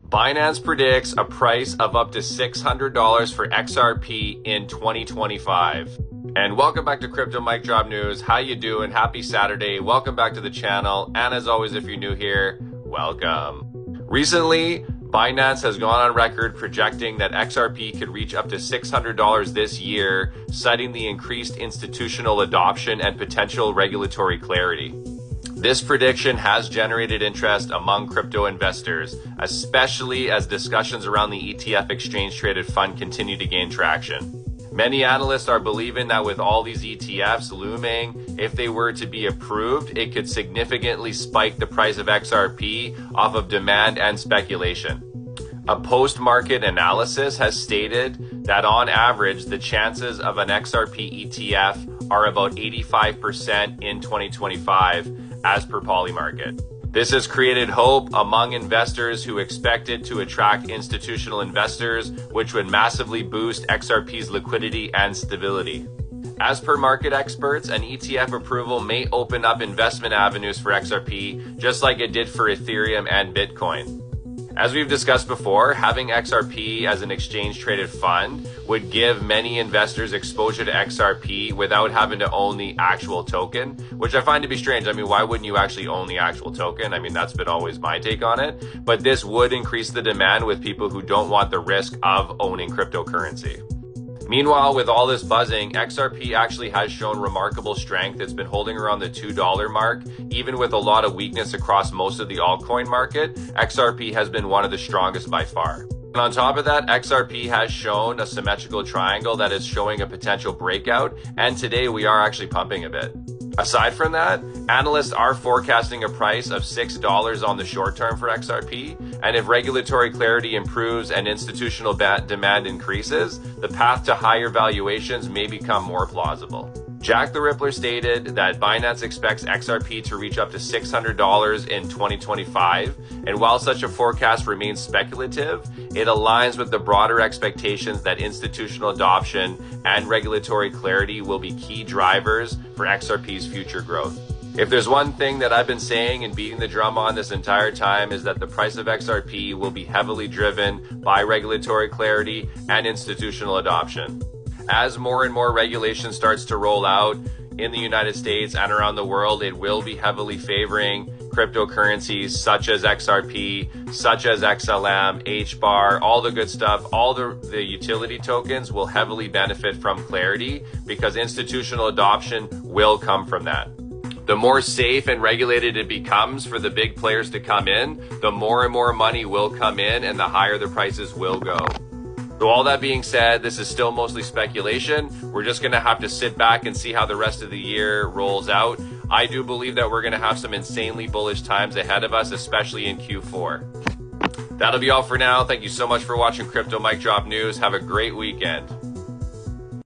Binance predicts a price of up to $600 for XRP in 2025. And welcome back to Crypto Mic Drop News. How you doing? Happy Saturday. Welcome back to the channel. And as always, if you're new here, welcome. Recently, Binance has gone on record projecting that XRP could reach up to $600 this year, citing the increased institutional adoption and potential regulatory clarity. This prediction has generated interest among crypto investors, especially as discussions around the ETF exchange-traded fund continue to gain traction. Many analysts are believing that with all these ETFs looming, if they were to be approved, it could significantly spike the price of XRP off of demand and speculation. A post-market analysis has stated that on average, the chances of an XRP ETF are about 85% in 2025, as per Polymarket. This has created hope among investors who expected to attract institutional investors, which would massively boost XRP's liquidity and stability. As per market experts, an ETF approval may open up investment avenues for XRP, just like it did for Ethereum and Bitcoin. As we've discussed before, having XRP as an exchange-traded fund would give many investors exposure to XRP without having to own the actual token, which I find to be strange. I mean, why wouldn't you actually own the actual token? I mean, that's been always my take on it. But this would increase the demand with people who don't want the risk of owning cryptocurrency. Meanwhile, with all this buzzing, XRP actually has shown remarkable strength. It's been holding around the $2 mark. Even with a lot of weakness across most of the altcoin market, XRP has been one of the strongest by far. And on top of that, XRP has shown a symmetrical triangle that is showing a potential breakout, and today we are actually pumping a bit. Aside from that, analysts are forecasting a price of $6 on the short term for XRP, and if regulatory clarity improves and institutional demand increases, the path to higher valuations may become more plausible. Jack the Rippler stated that Binance expects XRP to reach up to $600 in 2025, and while such a forecast remains speculative, it aligns with the broader expectations that institutional adoption and regulatory clarity will be key drivers for XRP's future growth. If there's one thing that I've been saying and beating the drum on this entire time is that the price of XRP will be heavily driven by regulatory clarity and institutional adoption. As more and more regulation starts to roll out in the United States and around the world, it will be heavily favoring cryptocurrencies such as XRP, such as XLM, HBAR, all the good stuff. All the utility tokens will heavily benefit from clarity because institutional adoption will come from that. The more safe and regulated it becomes for the big players to come in, the more and more money will come in and the higher the prices will go. So all that being said, this is still mostly speculation. We're just going to have to sit back and see how the rest of the year rolls out. I do believe that we're going to have some insanely bullish times ahead of us, especially in Q4. That'll be all for now. Thank you so much for watching Crypto Mic Drop News. Have a great weekend.